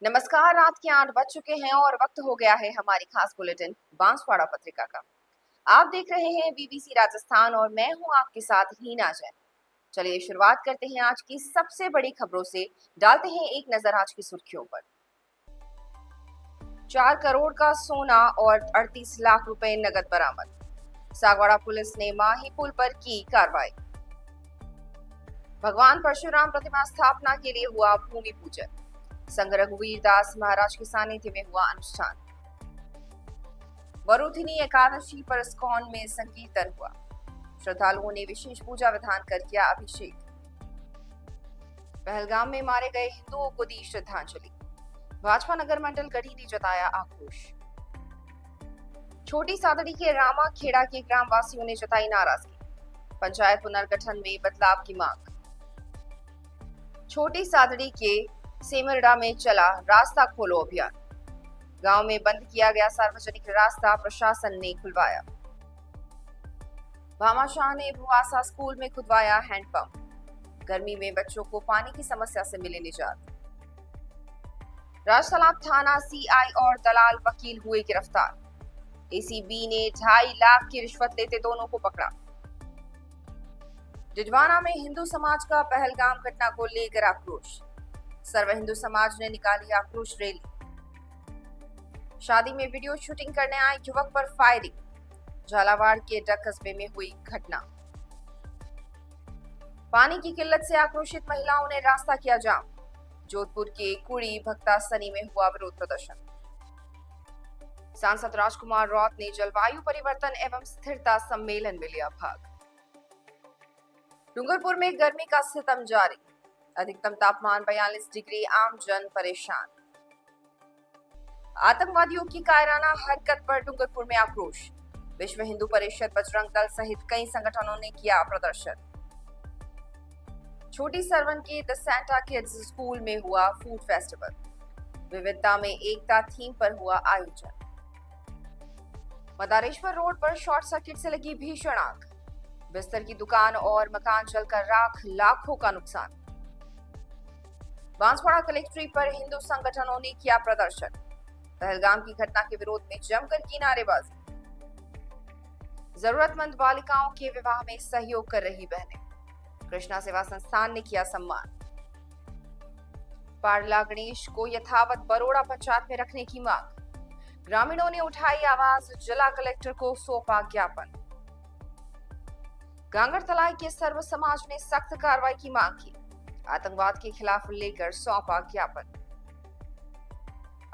नमस्कार। रात के 8 बज चुके हैं और वक्त हो गया है हमारी खास बुलेटिन बांसवाड़ा पत्रिका का। आप देख रहे हैं बीबीसी राजस्थान और मैं हूं आपके साथ हीना जैन। चलिए शुरुआत करते हैं आज की सबसे बड़ी खबरों से। डालते हैं एक नजर आज की सुर्खियों पर। 4 करोड़ का सोना और 38 लाख रुपए नगद बरामद। सागवाड़ा पुलिस ने माही पुल पर की कार्रवाई। भगवान परशुराम प्रतिमा स्थापना के लिए हुआ भूमि पूजन। संघ रघुवीर दास महाराज के सानिध्य में हुआ अनुष्ठान। वरुथिनी एकादशी पर इस्कॉन में संकीर्तन हुआ। श्रद्धालुओं ने विशेष पूजा विधान कर किया अभिषेक। पहलगाम में मारे गए हिंदुओं को दी श्रद्धांजलि। भाजपा नगर मंडल गढ़ी ने जताया आक्रोश। छोटी सादड़ी के रामा खेड़ा के ग्रामवासियों ने जताई नाराजगी। पंचायत पुनर्गठन में बदलाव की मांग। छोटी सादड़ी के सेमरडा में चला रास्ता खोलो अभियान। गांव में बंद किया गया सार्वजनिक रास्ता प्रशासन ने खुलवाया। भामाशाह ने भुवासा स्कूल में खुदवाया हैंडपंप। गर्मी में बच्चों को पानी की समस्या से मिले निजात। राजतालाब थाना सीआई और दलाल वकील हुए गिरफ्तार। एसीबी ने 2.5 लाख की रिश्वत लेते दोनों को पकड़ा। डिडवाना में हिंदू समाज का पहलगाम घटना को लेकर आक्रोश। सर्व हिंदू समाज ने निकाली आक्रोश रैली। शादी में वीडियो शूटिंग करने आए युवक पर फायरिंग। झालावाड़ के डग कस्बे में हुई घटना। पानी की किल्लत से आक्रोशित महिलाओं ने रास्ता किया जाम। जोधपुर के कुड़ी भक्ता सनी में हुआ विरोध प्रदर्शन। सांसद राजकुमार रौत ने जलवायु परिवर्तन एवं स्थिरता सम्मेलन में लिया भाग। डूंगरपुर में गर्मी का सितम जारी। अधिकतम तापमान 42 डिग्री, आम जन परेशान। आतंकवादियों की कायराना हरकत पर डूंगरपुर में आक्रोश। विश्व हिंदू परिषद, बजरंग दल सहित कई संगठनों ने किया प्रदर्शन। छोटी सरवन के द सेंटा किड्स स्कूल में हुआ फूड फेस्टिवल। विविधता में एकता थीम पर हुआ आयोजन। मदारेश्वर रोड पर शॉर्ट सर्किट से लगी भीषण आग। बिस्तर की दुकान और मकान जलकर राख, लाखों का नुकसान। बांसवाड़ा कलेक्ट्रेट पर हिंदू संगठनों ने किया प्रदर्शन। पहलगाम की घटना के विरोध में जमकर की नारेबाजी। जरूरतमंद बालिकाओं के विवाह में सहयोग कर रही बहनें। कृष्णा सेवा संस्थान ने किया सम्मान। पाडला गणेश को यथावत बरोड़ा पंचायत में रखने की मांग। ग्रामीणों ने उठाई आवाज, जिला कलेक्टर को सौंपा ज्ञापन। गांगर तलाई के सर्व समाज ने सख्त कार्रवाई की मांग की। आतंकवाद के खिलाफ लेकर सौंपा ज्ञापन।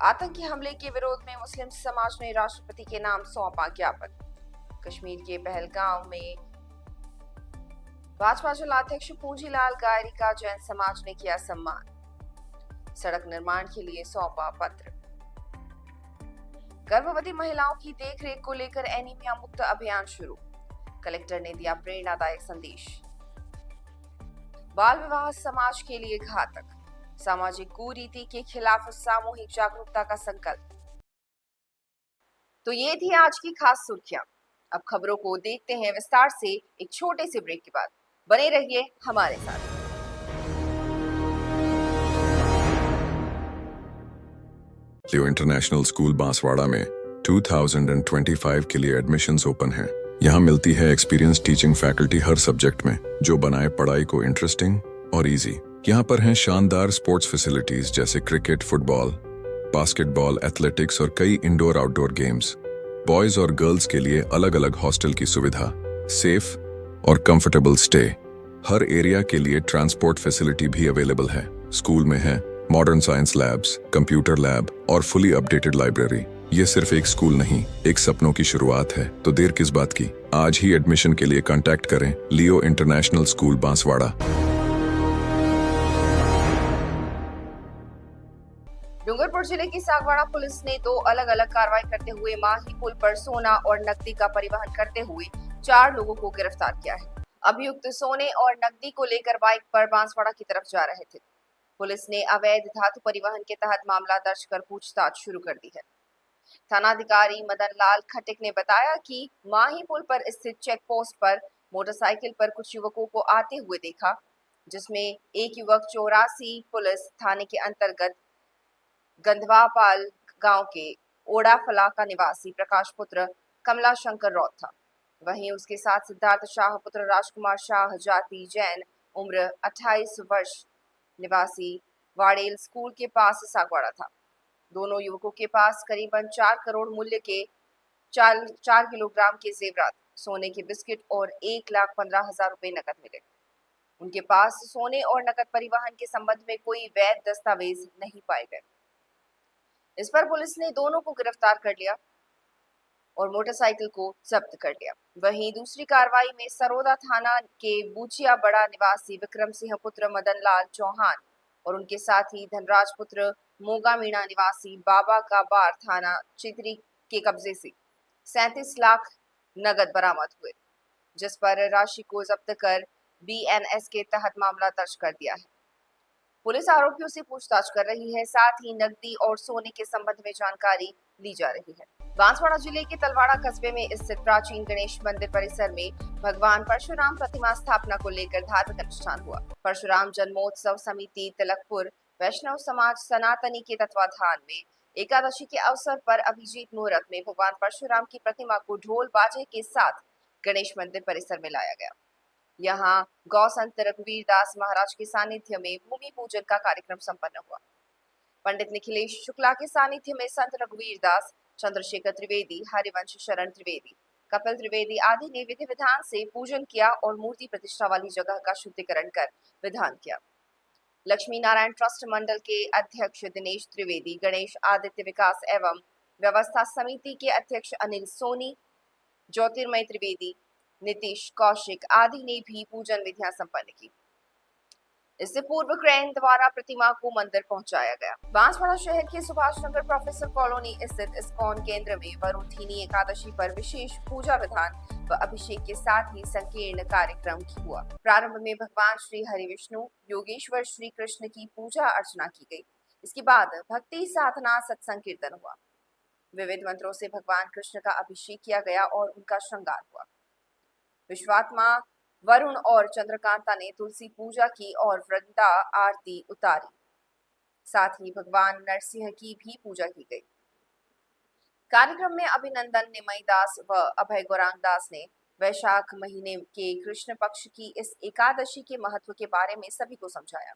आतंकी हमले के विरोध में मुस्लिम समाज ने राष्ट्रपति के नाम सौंपा ज्ञापन। कश्मीर के पहलगाम में भाजपा जिलाध्यक्ष पूंजीलाल गायरी का जैन समाज ने किया सम्मान। सड़क निर्माण के लिए सौंपा पत्र। गर्भवती महिलाओं की देखरेख को लेकर एनीमिया मुक्त अभियान शुरू। कलेक्टर ने दिया प्रेरणादायक संदेश। बाल विवाह समाज के लिए घातक। सामाजिक कुरीति के खिलाफ सामूहिक जागरूकता का संकल्प। तो ये थी आज की खास सुर्खियां। अब खबरों को देखते हैं विस्तार से एक छोटे से ब्रेक के बाद। बने रहिए हमारे साथ। लियो इंटरनेशनल स्कूल बांसवाड़ा में 2025 के लिए एडमिशन्स ओपन हैं। यहाँ मिलती है एक्सपीरियंस टीचिंग फैकल्टी हर सब्जेक्ट में, जो बनाए पढ़ाई को इंटरेस्टिंग और इजी। यहाँ पर हैं शानदार स्पोर्ट्स फैसिलिटीज जैसे क्रिकेट, फुटबॉल, बास्केटबॉल, एथलेटिक्स और कई इंडोर आउटडोर गेम्स। बॉयज और गर्ल्स के लिए अलग अलग हॉस्टल की सुविधा, सेफ और कंफर्टेबल स्टे। हर एरिया के लिए ट्रांसपोर्ट फैसिलिटी भी अवेलेबल है। स्कूल में है modern science labs, computer lab और फुली अपडेटेड लाइब्रेरी। ये सिर्फ एक स्कूल नहीं, एक सपनों की शुरुआत है। तो देर किस बात की, आज ही एडमिशन के लिए कांटेक्ट करें लियो इंटरनेशनल स्कूल बांसवाड़ा। डूंगरपुर जिले की सागवाड़ा पुलिस ने 2 अलग अलग कार्रवाई करते हुए माही पुल पर सोना और नकदी का परिवहन करते हुए 4 लोगों को गिरफ्तार किया है। अभियुक्त सोने और नकदी को लेकर बाइक पर बांसवाड़ा की तरफ जा रहे थे। पुलिस ने अवैध धातु परिवहन के तहत मामला दर्ज कर पूछताछ शुरू कर दी है। थानाधिकारी मदन लाल खटिक ने बताया कि माही पुल पर स्थित चेक पोस्ट पर मोटरसाइकिल पर कुछ युवकों को आते हुए देखा, जिसमें एक युवक 84 पुलिस थाने के अंतर्गत गंधवापाल गांव के ओडाफला का निवासी प्रकाश पुत्र कमला शंकर रौत था। वहीं उसके साथ सिद्धार्थ शाह पुत्र राजकुमार शाह जाति जैन उम्र 28 वर्ष निवासी वाड़ेल स्कूल के पास सागवाड़ा था। दोनों युवकों के पास करीबन 4 करोड़ मूल्य के 4 किलोग्राम के जेवरात, सोने के बिस्किट और 1,15,000 रुपए नकद मिले। उनके पास सोने और नकद परिवहन के संबंध में कोई वैध दस्तावेज नहीं पाए गए। इस पर पुलिस ने दोनों को गिरफ्तार कर लिया और मोटरसाइकिल को जब्त कर लिया। वहीं दूसरी कार्रवाई में सरोदा थाना के बूचिया बड़ा निवासी विक्रम सिंह पुत्र मदन लाल चौहान और उनके साथी धनराज पुत्र मोगा मीणा निवासी बाबा का बार थाना चित्री के कब्जे से 37 लाख नगद बरामद हुए, जिस पर राशि को जब्त कर BNS के तहत मामला दर्ज कर दिया है। पुलिस आरोपियों से पूछताछ कर रही है, साथ ही नकदी और सोने के संबंध में जानकारी ली जा रही है। बांसवाड़ा जिले के तलवाड़ा कस्बे में स्थित प्राचीन गणेश मंदिर परिसर में भगवान परशुराम प्रतिमा स्थापना को लेकर धार्मिक अनुष्ठान हुआ। परशुराम जन्मोत्सव समिति तिलकपुर वैष्णव समाज सनातनी के तत्वाधान में एकादशी के अवसर पर अभिजीत मुहूर्त में भगवान परशुराम की प्रतिमा को ढोल बाजे के साथ गणेश मंदिर परिसर में लाया गया। यहाँ गौ संत रघुवीर दास महाराज के सानिध्य में भूमि पूजन का कार्यक्रम संपन्न हुआ। पंडित निखिलेश शुक्ला के सानिध्य में संत रघुवीर दास, चंद्रशेखर त्रिवेदी, हरिवंश शरण त्रिवेदी, कपिल त्रिवेदी आदि ने विधि विधान से पूजन किया और मूर्ति प्रतिष्ठा वाली जगह का शुद्धिकरण कर विधान किया। लक्ष्मी नारायण ट्रस्ट मंडल के अध्यक्ष दिनेश त्रिवेदी, गणेश आदित्य विकास एवं व्यवस्था समिति के अध्यक्ष अनिल सोनी, ज्योतिर्मय त्रिवेदी, नीतीश कौशिक आदि ने भी पूजन विधियां संपन्न की। इससे पूर्व क्रेन द्वारा प्रतिमा को मंदिर पहुंचाया गया। बांसवाड़ा शहर के सुभाष नगर प्रोफेसर कॉलोनी स्थित इस्कॉन केंद्र में वरुथिनी एकादशी पर विशेष पूजा विधान व अभिषेक के साथ ही संकीर्ण कार्यक्रम हुआ। प्रारंभ में भगवान श्री हरि विष्णु योगेश्वर श्री कृष्ण की पूजा अर्चना की गई। इसके बाद भक्ति साधना सत्संग कीर्तन हुआ। विविध मंत्रों से भगवान कृष्ण का अभिषेक किया गया और उनका श्रृंगार हुआ। विश्वात्मा वरुण और चंद्रकांता ने तुलसी पूजा की और वृंदा आरती उतारी। साथ ही भगवान नरसिंह की भी पूजा की गई। कार्यक्रम में अभिनंदन निमई दास व अभय गौरांग दास ने वैशाख महीने के कृष्ण पक्ष की इस एकादशी के महत्व के बारे में सभी को समझाया।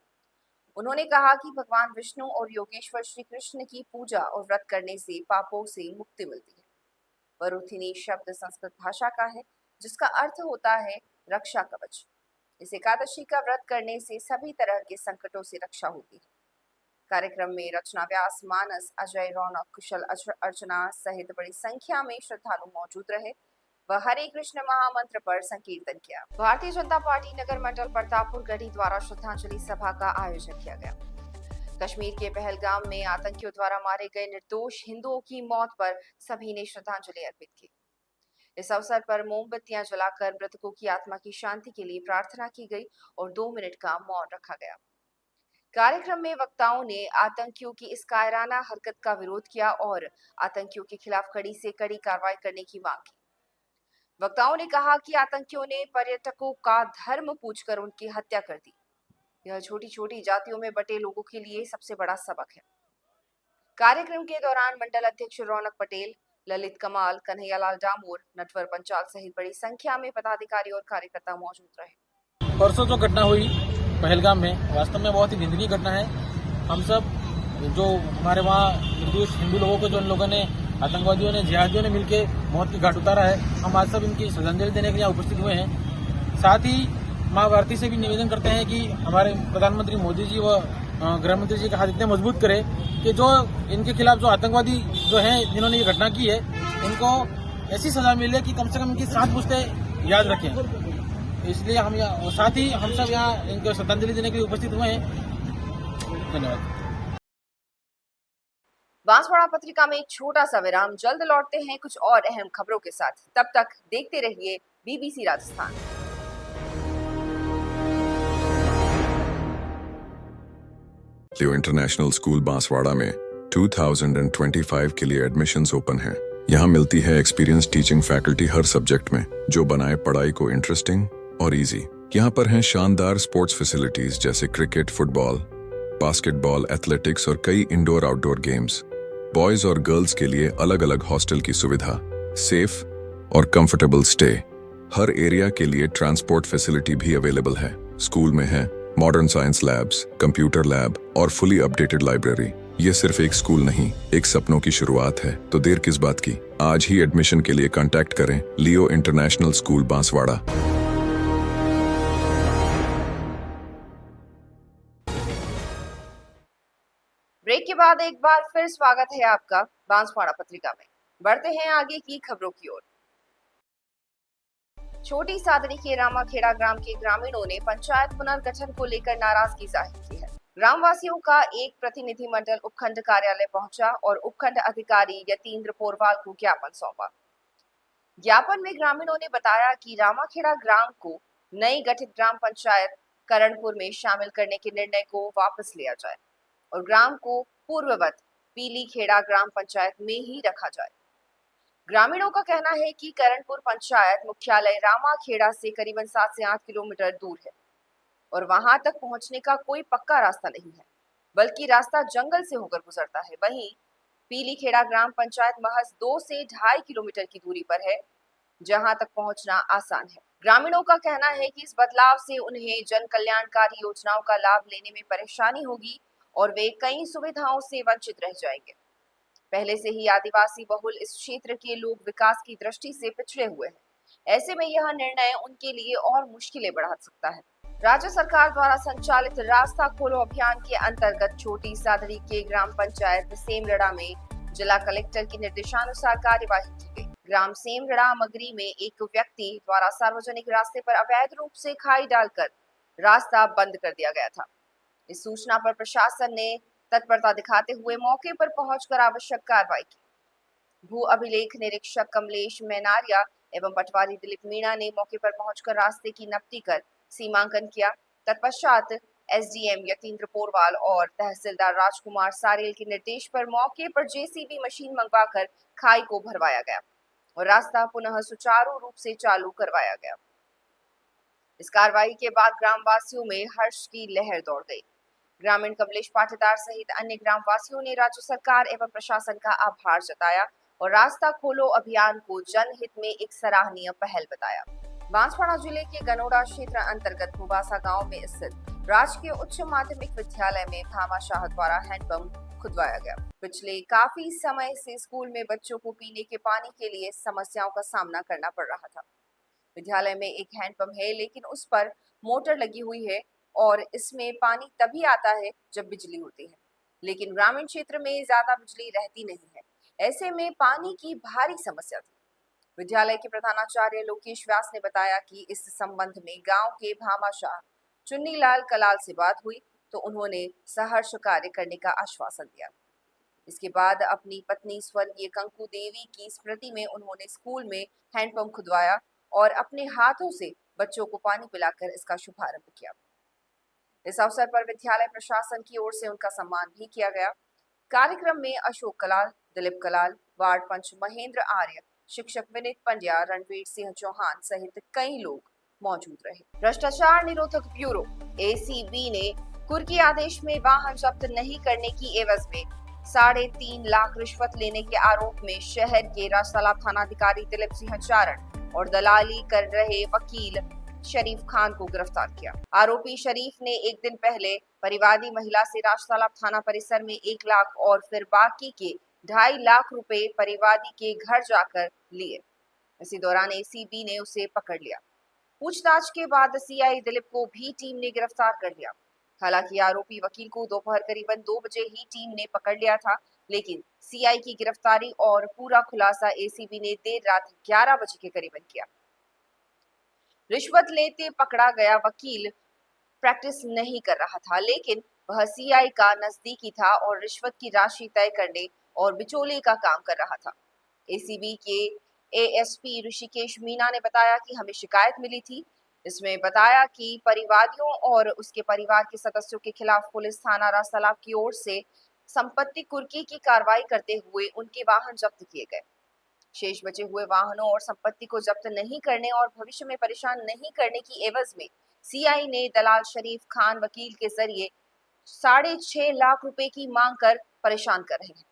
उन्होंने कहा कि भगवान विष्णु और योगेश्वर श्री कृष्ण की पूजा और व्रत करने से पापों से मुक्ति मिलती है। वरुथिनी शब्द संस्कृत भाषा का है, जिसका अर्थ होता है रक्षा कवच। इस एकादशी का व्रत करने से सभी तरह के संकटों से रक्षा होती है। कार्यक्रम में रचना व्यास, मानस, अजय, रौनक, कुशल अर्चना सहित बड़ी संख्या में श्रद्धालु मौजूद रहे व हरे कृष्ण महामंत्र पर संकीर्तन किया। भारतीय जनता पार्टी नगर मंडल प्रतापपुर गढ़ी द्वारा श्रद्धांजलि सभा का आयोजन किया गया। कश्मीर के पहलगाम में आतंकियों द्वारा मारे गए निर्दोष हिंदुओं की मौत पर सभी ने श्रद्धांजलि अर्पित की। इस अवसर पर मोमबत्तियां जलाकर मृतकों की आत्मा की शांति के लिए प्रार्थना की गई और 2 मिनट का मौन रखा गया। कार्यक्रम में वक्ताओं ने आतंकियों की इस कायराना हरकत का विरोध किया और आतंकियों के खिलाफ कड़ी से कड़ी कार्रवाई करने की मांग की। वक्ताओं ने कहा कि आतंकियों ने पर्यटकों का धर्म पूछकर उनकी हत्या कर दी। यह छोटी छोटी जातियों में बटे लोगों के लिए सबसे बड़ा सबक है। कार्यक्रम के दौरान मंडल अध्यक्ष रौनक पटेल, ललित कमाल, कन्हैयालाल डामोर, नटवर पंचाल सहित बड़ी संख्या में पदाधिकारी और कार्यकर्ता मौजूद रहे। परसों जो घटना हुई पहलगाम में, वास्तव में बहुत ही निंदनीय घटना है। हम सब जो हमारे वहाँ निर्दोष हिंदू लोगों को जो इन लोगों ने, आतंकवादियों ने, जिहादियों ने मिलकर मौत की घाट उतारा है, हम आज सब इनकी श्रद्धांजलि देने के लिए उपस्थित हुए हैं। साथ ही माँ भारती से भी निवेदन करते हैं कि हमारे प्रधानमंत्री मोदी जी व गृह मंत्री जी का हाथ इतने मजबूत करें कि जो इनके खिलाफ जो आतंकवादी जो हैं जिन्होंने ये घटना की है, उनको ऐसी सजा मिले कि कम से कम इनकी 7 पुश्तें याद रखें। इसलिए हम यहाँ, साथ ही हम सब यहाँ इनको श्रद्धांजलि देने के लिए उपस्थित हुए हैं। धन्यवाद। बांसवाड़ा पत्रिका में एक छोटा सा विराम, जल्द लौटते हैं कुछ और अहम खबरों के साथ। तब तक देखते रहिए BBC राजस्थान। लियो इंटरनेशनल स्कूल बांसवाड़ा में 2025 के लिए एडमिशन्स ओपन हैं। यहाँ मिलती है एक्सपीरियंस टीचिंग फैकल्टी हर सब्जेक्ट में, जो बनाए पढ़ाई को इंटरेस्टिंग और इजी। यहाँ पर हैं शानदार स्पोर्ट्स फैसिलिटीज जैसे क्रिकेट, फुटबॉल, बास्केटबॉल, एथलेटिक्स और कई इंडोर आउटडोर गेम्स। बॉयज और गर्ल्स के लिए अलग अलग हॉस्टल की सुविधा, सेफ और कंफर्टेबल स्टे। हर एरिया के लिए ट्रांसपोर्ट फैसिलिटी भी अवेलेबल है। स्कूल में है modern science labs, computer lab और फुली अपडेटेड लाइब्रेरी। ये सिर्फ एक स्कूल नहीं, एक सपनों की शुरुआत है। तो देर किस बात की, आज ही एडमिशन के लिए कांटेक्ट करें लियो इंटरनेशनल स्कूल बांसवाड़ा। ब्रेक के बाद एक बार फिर स्वागत है आपका बांसवाड़ा पत्रिका में। बढ़ते हैं आगे की खबरों की ओर। छोटी सादड़ी के रामाखेड़ा ग्राम के ग्रामीणों ने पंचायत पुनर्गठन को लेकर नाराजगी जाहिर की है। ग्रामवासियों का एक प्रतिनिधिमंडल उपखंड कार्यालय पहुंचा और उपखंड अधिकारी यतीन्द्र पोरवाल को ज्ञापन सौंपा। ज्ञापन में ग्रामीणों ने बताया कि रामाखेड़ा ग्राम को नई गठित ग्राम पंचायत करणपुर में शामिल करने के निर्णय को वापस लिया जाए और ग्राम को पूर्ववत पीली खेड़ा ग्राम पंचायत में ही रखा जाए। ग्रामीणों का कहना है कि करणपुर पंचायत मुख्यालय रामाखेड़ा से करीबन 7 से 8 किलोमीटर दूर है और वहां तक पहुंचने का कोई पक्का रास्ता नहीं है, बल्कि रास्ता जंगल से होकर गुजरता है। वहीं पीली खेड़ा ग्राम पंचायत महज 2 से 2.5 किलोमीटर की दूरी पर है, जहां तक पहुंचना आसान है। ग्रामीणों का कहना है कि इस बदलाव से उन्हें जन कल्याणकारी योजनाओं का लाभ लेने में परेशानी होगी और वे कई सुविधाओं से वंचित रह जाएंगे। पहले से ही आदिवासी बहुल इस क्षेत्र के लोग विकास की दृष्टि से पिछड़े हुए हैं। ऐसे में यह निर्णय उनके लिए और मुश्किलें बढ़ा सकता है। राज्य सरकार द्वारा संचालित रास्ता खोलो अभियान के अंतर्गत छोटी सादड़ी के ग्राम पंचायत सेमरड़ा में जिला कलेक्टर के निर्देशानुसार कार्यवाही की गई। ग्राम सेमरड़ा मगरी में एक व्यक्ति द्वारा सार्वजनिक रास्ते पर अवैध रूप से खाई डालकर रास्ता बंद कर दिया गया था। इस सूचना पर प्रशासन ने तत्परता दिखाते हुए मौके पर पहुंचकर आवश्यक कार्रवाई की। भू अभिलेख निरीक्षक कमलेश मैनारिया एवं पटवारी दिलीप मीणा ने मौके पर पहुंचकर रास्ते की नपटी कर सीमांकन किया। तत्पश्चात एसडीएम यतीन्द्र पोरवाल और तहसीलदार राजकुमार सारेल के निर्देश पर मौके पर जेसीबी मशीन मंगवाकर खाई को भरवाया गया और रास्ता पुनः सुचारू रूप से चालू करवाया गया। इस कार्रवाई के बाद ग्रामवासियों में हर्ष की लहर दौड़ गई। ग्रामीण कमलेश पाटीदार सहित अन्य ग्रामवासियों ने राज्य सरकार एवं प्रशासन का आभार जताया और रास्ता खोलो अभियान को जनहित में एक सराहनीय पहल बताया। बांसवाड़ा जिले के गनोड़ा क्षेत्र अंतर्गत भुबासा गांव में स्थित राजकीय उच्च माध्यमिक विद्यालय में भामाशाह द्वारा हैंडपंप खुदवाया गया। पिछले काफी समय से स्कूल में बच्चों को पीने के पानी के लिए समस्याओं का सामना करना पड़ रहा था। विद्यालय में एक हैंडपंप है, लेकिन उस पर मोटर लगी हुई है और इसमें पानी तभी आता है जब बिजली होती है, लेकिन ग्रामीण क्षेत्र में ज्यादा बिजली रहती नहीं है। ऐसे में पानी की भारी समस्या थी। विद्यालय के प्रधानाचार्य लोकेश व्यास ने बताया कि इस संबंध में गांव के भामाशाह चुन्नीलाल कलाल से बात हुई तो उन्होंने सहर्ष कार्य करने का आश्वासन दिया। इसके बाद अपनी पत्नी स्वर्गीय कंकु देवी की स्मृति में उन्होंने स्कूल में हैंडपंप खुदवाया और अपने हाथों से बच्चों को पानी पिलाकर इसका शुभारंभ किया। इस अवसर पर विद्यालय प्रशासन की ओर से उनका सम्मान भी किया गया। कार्यक्रम में अशोक कलाल, दिलीप कलाल, वार्ड पंच महेंद्र आर्य, शिक्षक विनीत पंड्या, रणवीर सिंह चौहान सहित कई लोग मौजूद रहे। भ्रष्टाचार निरोधक ब्यूरो एसीबी ने कुर्की आदेश में वाहन जब्त नहीं करने की एवज में 3.5 लाख रिश्वत लेने के आरोप में शहर के राजतालाब थानाधिकारी दिलीप सिंह चारण और दलाली कर रहे वकील शरीफ खान को गिरफ्तार किया। आरोपी शरीफ ने एक दिन पहले परिवादी महिला से राजतालाब थाना परिसर में 1 लाख और फिर बाकी के 2.5 लाख रुपए परिवादी के घर जाकर लिए। इसी दौरान एसीबी ने उसे पकड़ लिया। पूछताछ के बाद सीआई दिलीप को भी टीम ने गिरफ्तार कर लिया। हालांकि आरोपी वकील को दोपहर करीबन 2 बजे ही टीम ने पकड़ लिया था, लेकिन सीआई की गिरफ्तारी और पूरा खुलासा एसीबी ने देर रात 11 बजे के करीबन किया। रिश्वत लेते पकड़ा गया वकील प्रैक्टिस नहीं कर रहा था, लेकिन वह सीआई का नजदीकी था और रिश्वत की राशि तय करने और बिचौलिए का काम कर रहा था। एसीबी के एएसपी ऋषिकेश मीना ने बताया कि हमें शिकायत मिली थी। इसमें बताया कि परिवादियों और उसके परिवार के सदस्यों के खिलाफ पुलिस थाना राजतालाब की ओर से संपत्ति कुर्की की कार्रवाई करते हुए उनके वाहन जब्त किए गए। शेष बचे हुए वाहनों और संपत्ति को जब्त नहीं करने और भविष्य में परेशान नहीं करने की एवज में सीआई ने दलाल शरीफ खान वकील के जरिए 6.5 लाख रुपए की मांग कर परेशान कर रहे हैं।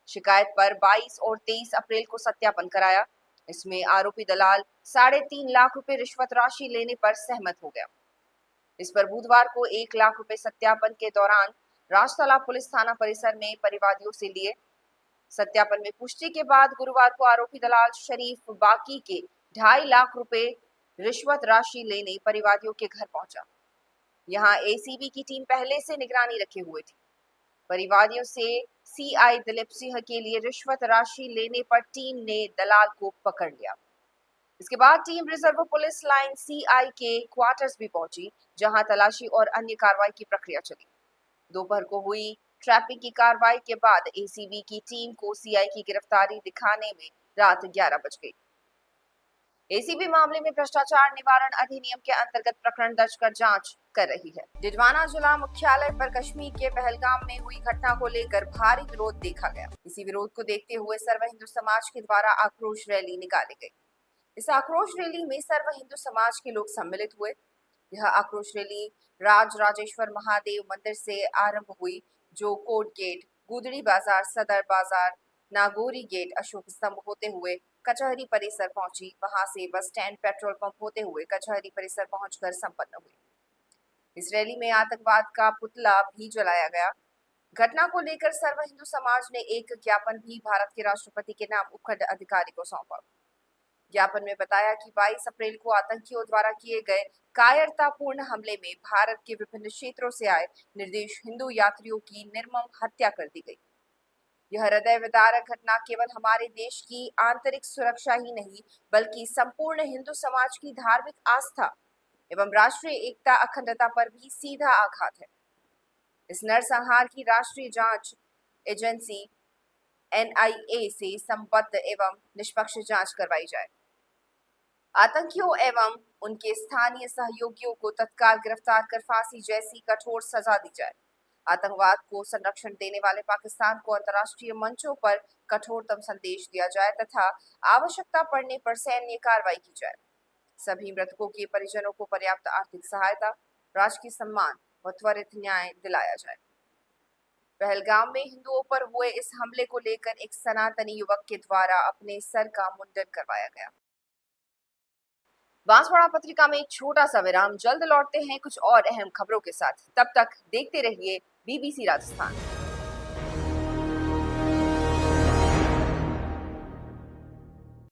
शिकायत पर 22 और 23 अप्रैल को सत्यापन कराया। इसमें आरोपी दलाल 3.5 लाख रुपए रिश्वत राशि लेने पर सहमत हो गया। इस पर बुधवार को 1 लाख रुपए सत्यापन के दौरान राजतालाब पुलिस थाना परिसर में परिवादियों से लिए। सत्यापन में पुष्टि के बाद गुरुवार को आरोपी दलाल शरीफ बाकी के 2.5 लाख रुपए रिश्वत राशि लेने परिवादियों के घर पहुंचा। यहां एसीबी की टीम पहले से निगरानी रखे हुए थी। परिवादियों से सीआई दिलीप सिंह के लिए रिश्वत राशि लेने पर टीम ने दलाल को पकड़ लिया। इसके बाद team reserve police line CI के क्वार्टर्स भी पहुंची, जहां तलाशी और अन्य कार्रवाई की प्रक्रिया चली। दोपहर को हुई ट्रैपिंग की कार्रवाई के बाद एसीबी की टीम को सीआई की गिरफ्तारी दिखाने में रात 11 बज गई। एसीबी मामले में भ्रष्टाचार निवारण अधिनियम के अंतर्गत प्रकरण दर्ज कर जांच कर रही है। डिडवाना जिला मुख्यालय पर कश्मीर के पहलगाम में हुई घटना को लेकर भारी विरोध देखा गया। इसी विरोध को देखते हुए सर्व हिंदू समाज के द्वारा आक्रोश रैली निकाली गई। इस आक्रोश रैली में सर्व हिंदू समाज के लोग सम्मिलित हुए। यह आक्रोश रैली राजेश्वर महादेव मंदिर से आरंभ हुई, जो कोट गेट, गुदड़ी बाजार, सदर बाजार, नागौरी गेट, अशोक स्तंभ होते हुए कचहरी परिसर पहुंची। वहां से बस स्टैंड, पेट्रोल पंप होते हुए कचहरी परिसर पहुंचकर संपन्न हुई। इस रैली में आतंकवाद का पुतला भी जलाया गया। घटना को लेकर सर्व हिंदू समाज ने एक ज्ञापन भी भारत के राष्ट्रपति के नाम उपखंड अधिकारी को सौंपा। ज्ञापन में बताया कि 22 अप्रैल को आतंकियों द्वारा किए गए कायरतापूर्ण हमले में भारत के विभिन्न क्षेत्रों से आए निर्दोष हिंदू यात्रियों की निर्मम हत्या कर दी गई। यह हृदय विदारक घटना केवल हमारे देश की आंतरिक सुरक्षा ही नहीं, बल्कि संपूर्ण हिंदू समाज की धार्मिक आस्था एवं राष्ट्रीय एकता, अखंडता पर भी सीधा आघात है। इस नरसंहार की राष्ट्रीय जांच एजेंसी एनआईए से संबद्ध एवं निष्पक्ष जांच करवाई जाए। आतंकियों एवं उनके स्थानीय सहयोगियों को तत्काल गिरफ्तार कर फांसी जैसी कठोर सजा दी जाए। आतंकवाद को संरक्षण देने वाले पाकिस्तान को अंतर्राष्ट्रीय मंचों पर कठोरतम संदेश दिया जाए तथा आवश्यकता पड़ने पर सैन्य कार्रवाई की जाए। सभी मृतकों के परिजनों को पर्याप्त आर्थिक सहायता, राजकीय सम्मान व त्वरित न्याय दिलाया जाए। पहलगाम में हिंदुओं पर हुए इस हमले को लेकर एक सनातनी युवक के द्वारा अपने सर का मुंडन करवाया गया। बांसवाड़ा पत्रिका में एक छोटा सा विराम, जल्द लौटते हैं कुछ और अहम खबरों के साथ। तब तक देखते रहिए बीबीसी राजस्थान।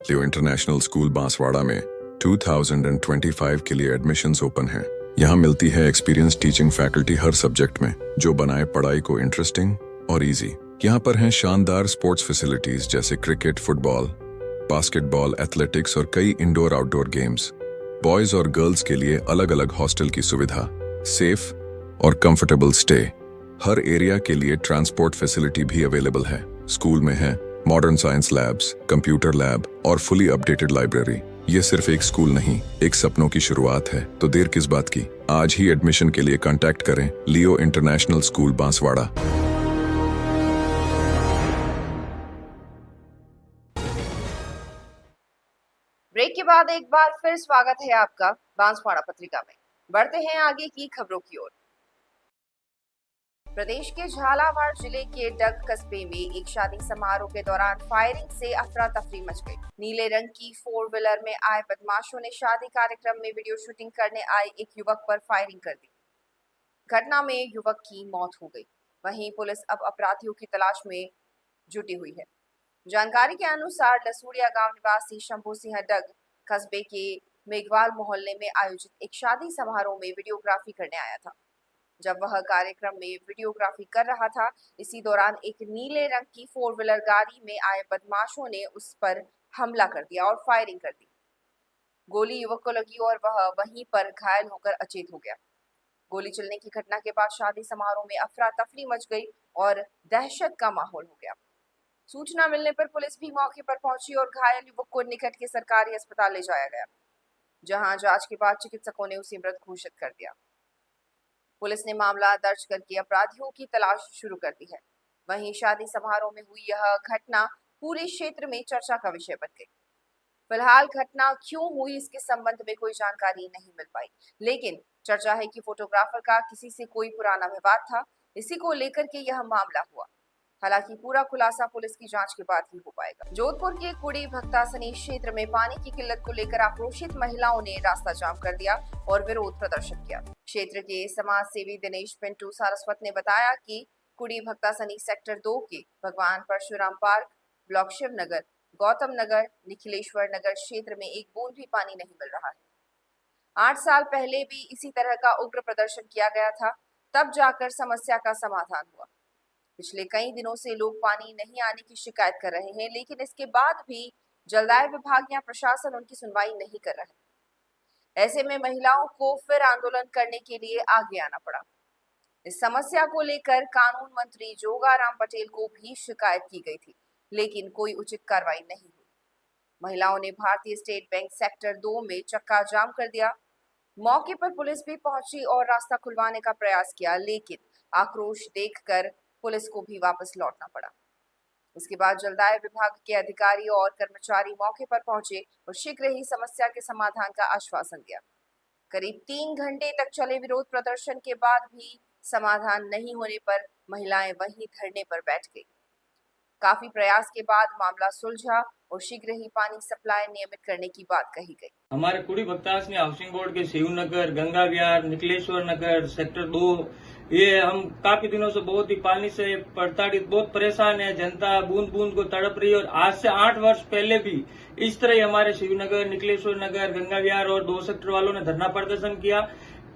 लियो इंटरनेशनल स्कूल बांसवाड़ा में 2025 के लिए एडमिशन्स ओपन हैं। यहाँ मिलती है एक्सपीरियंस टीचिंग फैकल्टी हर सब्जेक्ट में, जो बनाए पढ़ाई को इंटरेस्टिंग और इजी। यहाँ पर हैं शानदार स्पोर्ट्स फैसिलिटीज जैसे क्रिकेट, फुटबॉल, बास्केटबॉल, एथलेटिक्स और कई इंडोर आउटडोर गेम्स। बॉयज और गर्ल्स के लिए अलग अलग हॉस्टल की सुविधा, सेफ और कंफर्टेबल स्टे। हर एरिया के लिए ट्रांसपोर्ट फैसिलिटी भी अवेलेबल है। स्कूल में है modern science labs, computer lab और फुली अपडेटेड लाइब्रेरी। ये सिर्फ एक स्कूल नहीं, एक सपनों की शुरुआत है। तो देर किस बात की, आज ही एडमिशन के लिए कांटेक्ट करें लियो इंटरनेशनल स्कूल बांसवाड़ा। ब्रेक के बाद एक बार फिर स्वागत है आपका बांसवाड़ा पत्रिका में। बढ़ते हैं आगे की खबरों की ओर। प्रदेश के झालावाड़ जिले के डग कस्बे में एक शादी समारोह के दौरान फायरिंग से अफरा तफरी मच गई। नीले रंग की 4 व्हीलर में आए बदमाशों ने शादी कार्यक्रम में वीडियो शूटिंग करने आए एक युवक पर फायरिंग कर दी। घटना में युवक की मौत हो गई। वहीं पुलिस अब अपराधियों की तलाश में जुटी हुई है। जानकारी के अनुसार लसूड़िया गांव निवासी शंभू सिंह डग कस्बे के मेघवाल मोहल्ले में आयोजित एक शादी समारोह में वीडियोग्राफी करने आया था। जब वह कार्यक्रम में वीडियोग्राफी कर रहा था, इसी दौरान एक नीले रंग की 4 व्हीलर गाड़ी में आए बदमाशों ने उस पर हमला कर दिया और फायरिंग कर दी। गोली युवक को लगी और वह वहीं पर घायल होकर अचेत हो गया। गोली चलने की घटना के बाद शादी समारोह में अफरा तफरी मच गई और दहशत का माहौल हो गया। सूचना मिलने पर पुलिस भी मौके पर पहुंची और घायल युवक को निकट के सरकारी अस्पताल ले जाया गया, जहां जांच के बाद चिकित्सकों ने उसे मृत घोषित कर दिया। पुलिस ने मामला दर्ज करके अपराधियों की तलाश शुरू कर दी है। वहीं शादी समारोह में हुई यह घटना पूरे क्षेत्र में चर्चा का विषय बन गई। फिलहाल घटना क्यों हुई इसके संबंध में कोई जानकारी नहीं मिल पाई, लेकिन चर्चा है कि फोटोग्राफर का किसी से कोई पुराना विवाद था, इसी को लेकर के यह मामला हुआ। हालांकि पूरा खुलासा पुलिस की जांच के बाद ही हो पाएगा। जोधपुर के कुड़ी भक्तासनी क्षेत्र में पानी की किल्लत को लेकर आक्रोशित महिलाओं ने रास्ता जाम कर दिया और विरोध प्रदर्शन किया। क्षेत्र के समाज सेवी दिनेश पिंटू सारस्वत ने बताया कि कुड़ी भक्तासनी सेक्टर 2 के भगवान परशुराम पार्क, ब्लॉक शिवनगर, गौतम नगर, निखिलेश्वर नगर क्षेत्र में एक बूंद भी पानी नहीं मिल रहा है। 8 साल पहले भी इसी तरह का उग्र प्रदर्शन किया गया था, तब जाकर समस्या का समाधान हुआ। पिछले कई दिनों से लोग पानी नहीं आने की शिकायत कर रहे हैं, लेकिन इसके बाद भी जलदाय विभाग या प्रशासन उनकी सुनवाई नहीं कर रहा है। ऐसे में महिलाओं को फिर आंदोलन करने के लिए आगे आना पड़ा। इस समस्या को लेकर कानून मंत्री जोगाराम पटेल को भी शिकायत की गई थी, लेकिन कोई उचित कार्रवाई नहीं हुई। महिलाओं ने भारतीय स्टेट बैंक सेक्टर 2 में चक्का जाम कर दिया। मौके पर पुलिस भी पहुंची और रास्ता खुलवाने का प्रयास किया, लेकिन आक्रोश देखकर पुलिस को भी वापस लौटना पड़ा। इसके बाद जलदाय विभाग के अधिकारी और कर्मचारी मौके पर पहुंचे और शीघ्र ही समस्या के समाधान का आश्वासन दिया। करीब 3 घंटे तक चले विरोध प्रदर्शन के बाद भी समाधान नहीं होने पर महिलाएं वहीं धरने पर बैठ गई। काफी प्रयास के बाद मामला सुलझा और शीघ्र ही पानी सप्लाई नियमित करने की बात कही गई। हमारे कुड़ी भक्तासनी हाउसिंग बोर्ड के शिवनगर, गंगा विहार, निखिलेश्वर नगर, सेक्टर 2, ये हम काफी दिनों से बहुत ही पानी से प्रताड़ित, बहुत परेशान है। जनता बूंद बूंद को तड़प रही है और आज से 8 वर्ष पहले भी इस तरह ही हमारे शिवनगर, निखिलेश्वर नगर, गंगा विहार और 2 सेक्टर वालों ने धरना प्रदर्शन किया।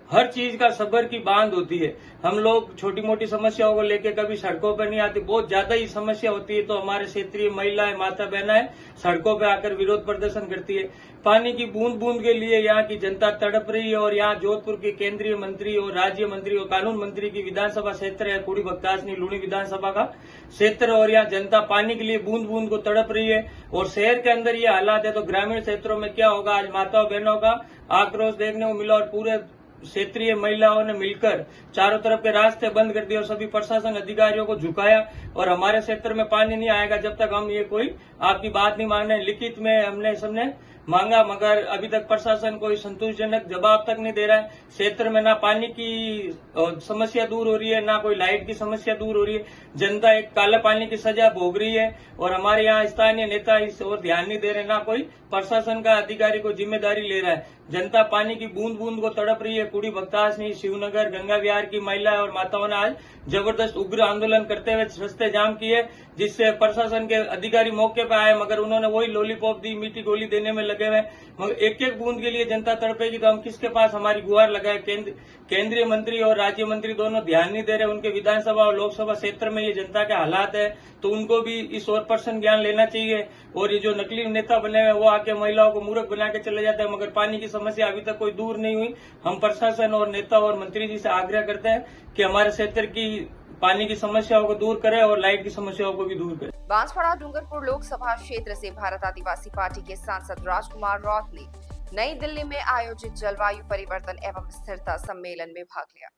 हर चीज का सब्र की बांध होती है। हम लोग छोटी मोटी समस्याओं को लेकर कभी सड़कों पर नहीं आते, बहुत ज्यादा ही समस्या होती है तो हमारे क्षेत्रीय महिलाएं, माता बहनाएं सड़कों पर आकर विरोध प्रदर्शन करती है। पानी की बूंद बूंद के लिए यहाँ की जनता तड़प रही है और यहाँ जोधपुर के केंद्रीय मंत्री और राज्य मंत्री और कानून मंत्री की विधानसभा क्षेत्र है कुड़ी भक्तासनी लूणी विधानसभा का क्षेत्र, और यहाँ जनता पानी के लिए बूंद बूंद को तड़प रही है। और शहर के अंदर ये हालात है तो ग्रामीण क्षेत्रों में क्या होगा। आज माताओं बहनों का आक्रोश देखने को मिला और पूरे क्षेत्रीय महिलाओं ने मिलकर चारों तरफ के रास्ते बंद कर दिए और सभी प्रशासन अधिकारियों को झुकाया। और हमारे क्षेत्र में पानी नहीं आएगा जब तक हम ये कोई आपकी बात नहीं माने। लिखित में हमने सबने मांगा, मगर अभी तक प्रशासन कोई संतोषजनक जवाब तक नहीं दे रहा है। क्षेत्र में ना पानी की समस्या दूर हो रही है, ना कोई लाइट की समस्या दूर हो रही है। जनता एक काले पानी की सजा भोग रही है और हमारे यहाँ स्थानीय नेता इस ओर ध्यान नहीं दे रहे, ना कोई प्रशासन का अधिकारी को जिम्मेदारी ले रहा है। जनता पानी की बूंद बूंद को तड़प रही है। कुड़ी भक्तासनी, शिवनगर, गंगा विहार की महिलाएं और माताओं ने आज जबरदस्त उग्र आंदोलन करते हुए रास्ते जाम किए, जिससे प्रशासन के अधिकारी मौके पर आए, मगर उन्होंने वही लॉलीपॉप दी, मीठी गोली देने में लगे हुए। मगर एक एक बूंद के लिए जनता तड़पेगी तो हम किसके पास हमारी गुहार लगाए। केंद्रीय मंत्री और राज्य मंत्री दोनों ध्यान नहीं दे रहे। उनके विधानसभा और लोकसभा क्षेत्र में ये जनता के हालात है तो उनको भी इस ओर पर्सन ज्ञान लेना चाहिए। और ये जो नकली नेता बने हुए वो आके महिलाओं को मूर्ख बना के चले जाते हैं, मगर पानी की समस्या अभी तक कोई दूर नहीं हुई। हम प्रशासन और नेता और मंत्री जी से आग्रह करते हैं कि हमारे क्षेत्र की पानी की समस्याओं को दूर करें और लाइट की समस्याओं को भी दूर करें। बांसवाड़ा डूंगरपुर लोकसभा क्षेत्र से भारत आदिवासी पार्टी के सांसद राजकुमार रौत ने नई दिल्ली में आयोजित जलवायु परिवर्तन एवं स्थिरता सम्मेलन में भाग लिया।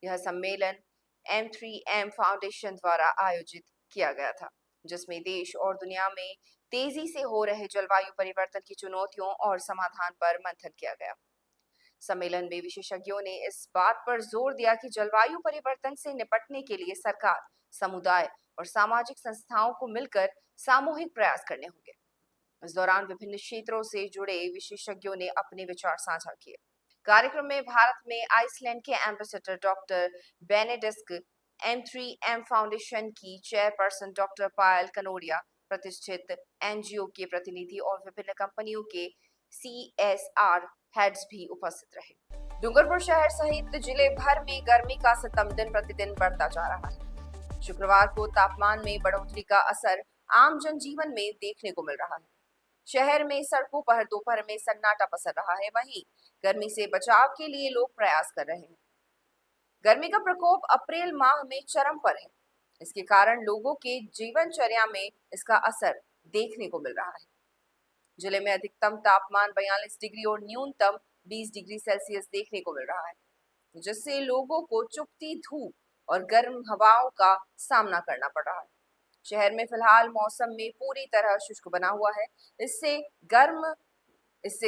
यह सम्मेलन M3M फाउंडेशन द्वारा आयोजित किया गया था, जिसमें देश और दुनिया में तेजी से हो रहे जलवायु परिवर्तन की चुनौतियों और समाधान पर मंथन किया गया। सम्मेलन में विशेषज्ञों ने इस बात पर जोर दिया कि जलवायु परिवर्तन से निपटने के लिए सरकार, समुदाय और सामाजिक संस्थाओं को मिलकर सामूहिक प्रयास करने होंगे। इस दौरान विभिन्न क्षेत्रों से जुड़े विशेषज्ञों ने अपने विचार साझा किए। कार्यक्रम में भारत में आइसलैंड के ambassador doctor Benedict, M3M foundation की चेयरपर्सन डॉक्टर पायल कनोडिया, प्रतिष्ठित NGO के प्रतिनिधि और विभिन्न कंपनियों के CSR हेड्स भी उपस्थित रहे। डूंगरपुर शहर सहित जिले भर में गर्मी का सितम दिन प्रतिदिन बढ़ता जा रहा है। शुक्रवार को तापमान में बढ़ोतरी का असर आम जनजीवन में देखने को मिल रहा है। शहर में सड़कों पर दोपहर में सन्नाटा पसर रहा है। वहीं गर्मी से बचाव के लिए लोग प्रयास कर रहे हैं। गर्मी का प्रकोप अप्रैल माह में चरम पर है। इसके कारण लोगों के जीवनचर्या में इसका असर देखने को मिल रहा है। जिले में अधिकतम तापमान 42 डिग्री और न्यूनतम 20 डिग्री सेल्सियस देखने को मिल रहा है, जिससे लोगों को चुभती धूप और गर्म हवाओं का सामना करना पड़ रहा है। शहर में फिलहाल मौसम में पूरी तरह शुष्क बना हुआ है। इससे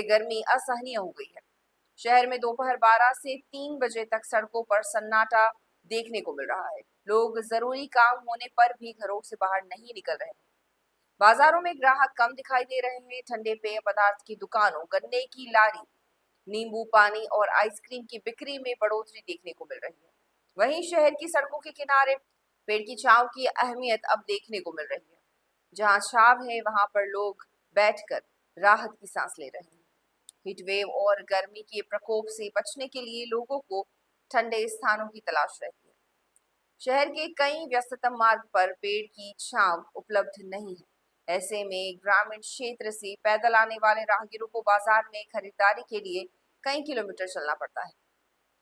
गर्मी असहनीय हो गई है। शहर में दोपहर 12 से 3 बजे तक सड़कों पर सन्नाटा देखने को मिल रहा है। लोग जरूरी काम होने पर भी घरों से बाहर नहीं निकल रहे। बाजारों में ग्राहक कम दिखाई दे रहे हैं। ठंडे पेय पदार्थ की दुकानों, गन्ने की लारी, नींबू पानी और आइसक्रीम की बिक्री में बढ़ोतरी देखने को मिल रही है। वहीं शहर की सड़कों के किनारे पेड़ की छांव की अहमियत अब देखने को मिल रही है। जहां छांव है वहां पर लोग बैठकर राहत की सांस ले रहे हैं। हीटवेव और गर्मी के प्रकोप से बचने के लिए लोगों को ठंडे स्थानों की तलाश रहती है। शहर के कई व्यस्ततम मार्ग पर पेड़ की छांव उपलब्ध नहीं है। ऐसे में ग्रामीण क्षेत्र से पैदल आने वाले राहगीरों को बाजार में खरीदारी के लिए कई किलोमीटर चलना पड़ता है।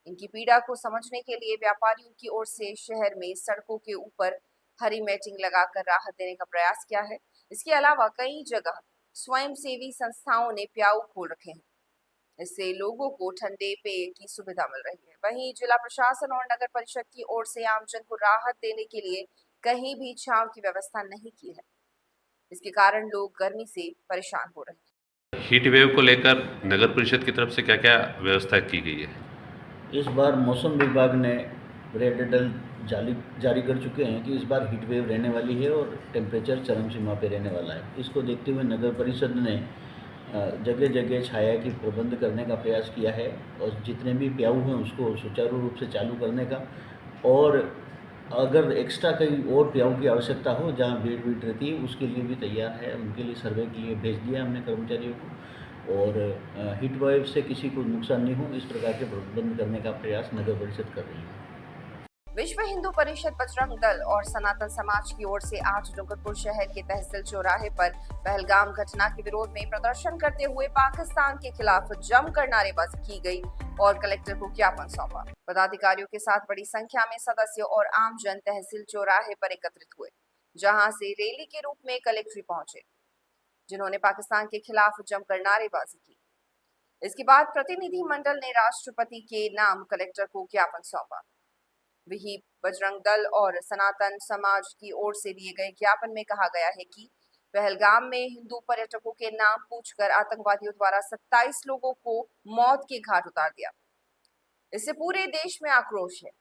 इनकी पीड़ा को समझने के लिए व्यापारियों की ओर से शहर में सड़कों के ऊपर हरी मैटिंग लगाकर राहत देने का प्रयास किया है। इसके अलावा कई जगह स्वयंसेवी संस्थाओं ने प्याऊ खोल रखे हैं। इससे लोगों को ठंडे पेय की सुविधा मिल रही है। वहीं जिला प्रशासन और नगर परिषद की ओर से आमजन को राहत देने के लिए कहीं भी छांव की व्यवस्था नहीं की है। इसके कारण लोग गर्मी से परेशान हो रहे हैं। हीट वेव को लेकर नगर परिषद की तरफ से क्या क्या व्यवस्था की गई है? इस बार मौसम विभाग ने रेड अलर्ट जारी कर चुके हैं कि इस बार हीट वेव रहने वाली है और टेम्परेचर चरम सीमा पे रहने वाला है। इसको देखते हुए नगर परिषद ने जगह जगह छाया की प्रबंध करने का प्रयास किया है और जितने भी प्याऊ हैं उसको सुचारू रूप से चालू करने का, और अगर एक्स्ट्रा कहीं और प्याऊ की आवश्यकता हो जहाँ भीड़ रहती है उसके लिए भी तैयार है। उनके लिए सर्वे के लिए भेज दिया हमने कर्मचारियों को, और हीट वेव से किसी को नुकसान नहीं हो इस प्रकार के प्रबंध करने का प्रयास नगर परिषद कर रही है। विश्व हिंदू परिषद, बजरंग दल और सनातन समाज की ओर से आज डूंगरपुर शहर के तहसील चौराहे पर पहलगाम घटना के विरोध में प्रदर्शन करते हुए पाकिस्तान के खिलाफ जमकर नारेबाजी की गई और कलेक्टर को ज्ञापन सौंपा। पदाधिकारियों के साथ बड़ी संख्या में सदस्य और आमजन तहसील चौराहे पर एकत्रित हुए, जहां से रैली के रूप में कलेक्ट्री पहुंचे, जिन्होंने पाकिस्तान के खिलाफ जमकर नारेबाजी की। इसके बाद प्रतिनिधि मंडल ने राष्ट्रपति के नाम कलेक्टर को ज्ञापन सौंपा। वहीं बजरंग दल और सनातन समाज की ओर से दिए गए ज्ञापन में कहा गया है कि पहलगाम में हिंदू पर्यटकों के नाम पूछकर आतंकवादियों द्वारा 27 लोगों को मौत के घाट उतार दिया। इससे पूरे देश में आक्रोश है।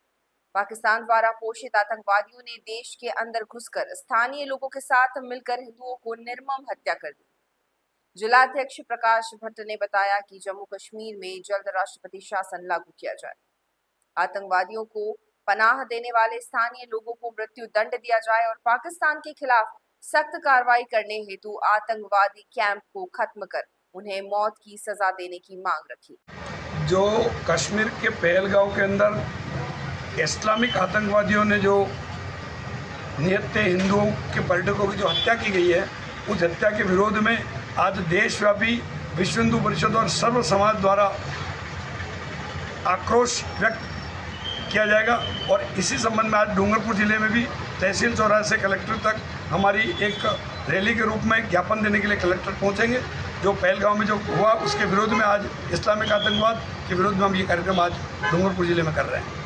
पाकिस्तान द्वारा पोषित आतंकवादियों ने देश के अंदर घुसकर स्थानीय लोगों के साथ मिलकर हिंदुओं को निर्मम हत्या कर दी। जिलाध्यक्ष प्रकाश भट्ट ने बताया कि जम्मू कश्मीर में जल्द राष्ट्रपति शासन लागू किया जाए, आतंकवादियों को पनाह देने वाले स्थानीय लोगों को मृत्यु दंड दिया जाए और पाकिस्तान के खिलाफ सख्त कार्रवाई करने हेतु आतंकवादी कैंप को खत्म कर उन्हें मौत की सजा देने की मांग रखी। जो कश्मीर के पहलगांव के अंदर इस्लामिक आतंकवादियों ने जो निहत्थे हिंदुओं के पर्यटकों की जो हत्या की गई है, उस हत्या के विरोध में आज देशव्यापी विश्व हिंदू परिषद और सर्व समाज द्वारा आक्रोश व्यक्त किया जाएगा। और इसी संबंध में आज डूंगरपुर जिले में भी तहसील चौराहे से कलेक्टर तक हमारी एक रैली के रूप में ज्ञापन देने के लिए कलेक्टर पहुंचेंगे। जो पहलगांव में जो हुआ उसके विरोध में आज इस्लामिक आतंकवाद के विरोध में हम ये कार्यक्रम आज डूंगरपुर जिले में कर रहे हैं।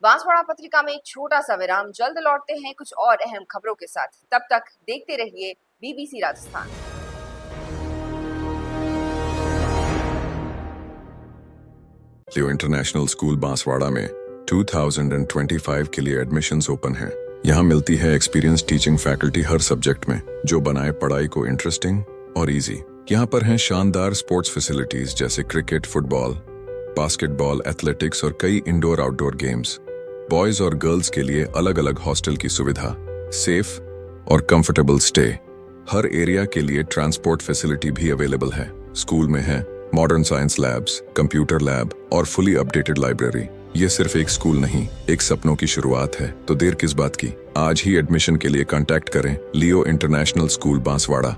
बांसवाड़ा पत्रिका में एक छोटा सा विराम, जल्द लौटते हैं कुछ और अहम खबरों के साथ। तब तक देखते रहिए BBC राजस्थान। लियो इंटरनेशनल स्कूल बांसवाड़ा में 2025 के लिए एडमिशन्स ओपन हैं। यहाँ मिलती है एक्सपीरियंस टीचिंग फैकल्टी हर सब्जेक्ट में, जो बनाए पढ़ाई को इंटरेस्टिंग और इजी। यहाँ पर हैं शानदार स्पोर्ट्स फैसिलिटीज जैसे क्रिकेट, फुटबॉल, बास्केटबॉल, एथलेटिक्स और कई इंडोर आउटडोर गेम्स। बॉयज और गर्ल्स के लिए अलग अलग हॉस्टल की सुविधा, सेफ और कंफर्टेबल स्टे। हर एरिया के लिए ट्रांसपोर्ट फैसिलिटी भी अवेलेबल है। स्कूल में है modern science labs, computer lab और फुली अपडेटेड लाइब्रेरी। ये सिर्फ एक स्कूल नहीं, एक सपनों की शुरुआत है। तो देर किस बात की, आज ही एडमिशन के लिए कांटेक्ट करें लियो इंटरनेशनल स्कूल बांसवाड़ा।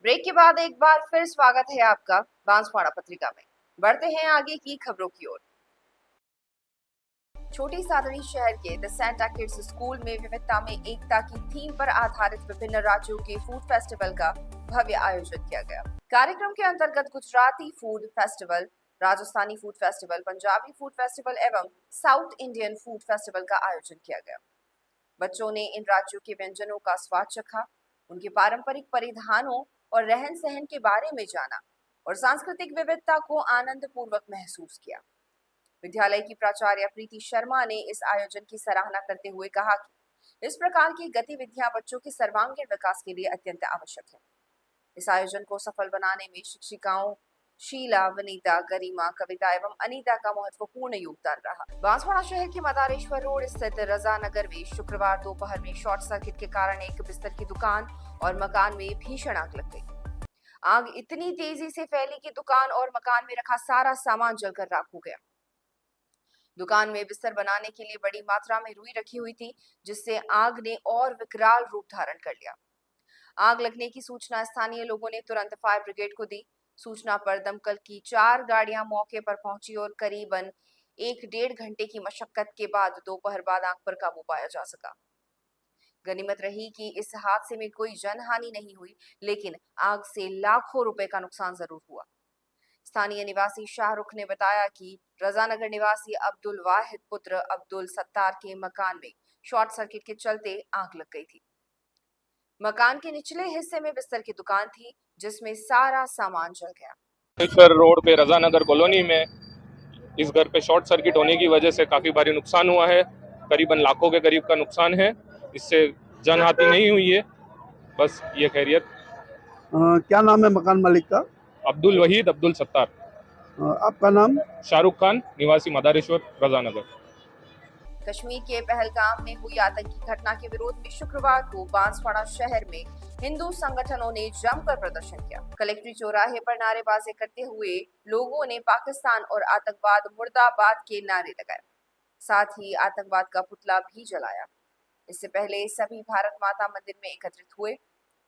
ब्रेक के बाद एक बार फिर स्वागत है आपका बांसवाड़ा पत्रिका में। बढ़ते हैं आगे की खबरों की ओर। छोटी सादड़ी शहर के द सेंटा किड्स स्कूल में विविधता में एकता की थीम पर आधारित विभिन्न राज्यों के फूड फेस्टिवल का भव्य आयोजन किया गया। कार्यक्रम के अंतर्गत Gujarati food festival, Rajasthani food festival, Punjabi food festival एवं साउथ इंडियन फूड फेस्टिवल का आयोजन किया गया। बच्चों ने इन राज्यों के व्यंजनों का स्वाद चखा, उनके पारंपरिक परिधानों और रहन सहन के बारे में जाना और सांस्कृतिक विविधता को आनंद पूर्वक महसूस किया। विद्यालय की प्राचार्य प्रीति शर्मा ने इस आयोजन की सराहना करते हुए कहा कि इस प्रकार की गतिविधियां बच्चों के सर्वांगीण विकास के लिए अत्यंत आवश्यक है। इस आयोजन को सफल बनाने में शिक्षिकाओं शीला, वनीता, गरिमा, कविता एवं अनीता का महत्वपूर्ण योगदान रहा। बांसवाड़ा शहर के मदारेश्वर रोड स्थित रजा नगर में शुक्रवार दोपहर में शॉर्ट सर्किट के कारण एक बिस्तर की दुकान और मकान में भीषण आग लग गई। आग इतनी तेजी से फैली कि दुकान और मकान में रखा सारा सामान जलकर राख हो गया। दुकान में बिस्तर बनाने के लिए बड़ी मात्रा में रुई रखी हुई थी, जिससे आग ने और विकराल रूप धारण कर लिया। आग लगने की सूचना स्थानीय लोगों ने तुरंत फायर ब्रिगेड को दी। सूचना पर दमकल की 4 गाड़ियां मौके पर पहुंची और करीबन 1-1.5 घंटे की मशक्कत के बाद दोपहर बाद आग पर काबू पाया जा सका। गनीमत रही कि इस हादसे में कोई जनहानि नहीं हुई, लेकिन आग से लाखों रुपए का नुकसान जरूर हुआ। स्थानीय निवासी शाहरुख ने बताया कि रजानगर निवासी अब्दुल वाहिद पुत्र अब्दुल सत्तार के मकान में शॉर्ट सर्किट के चलते आग लग गई थी। मकान के निचले हिस्से में बिस्तर की दुकान थी, जिसमें सारा सामान जल गया। मदारेश्वर रोड पे रजानगर कॉलोनी में इस घर पे शॉर्ट सर्किट होने की वजह से काफ़ी भारी नुकसान हुआ है। करीबन लाखों के करीब का नुकसान है। इससे जनहानि नहीं हुई है, बस ये खैरियत। क्या नाम है मकान मालिक का? अब्दुल वहीद अब्दुल सत्तार। आपका नाम? शाहरुख खान, निवासी मदारेश्वर रजानगर। कश्मीर के पहलगाम में हुई आतंकी घटना के विरोध में शुक्रवार को बांसवाड़ा शहर में हिंदू संगठनों ने जमकर प्रदर्शन किया। कलेक्ट्री चौराहे पर नारेबाजी करते हुए लोगों ने पाकिस्तान और आतंकवाद मुर्दाबाद के नारे लगाए, साथ ही आतंकवाद का पुतला भी जलाया। इससे पहले सभी भारत माता मंदिर में एकत्रित हुए,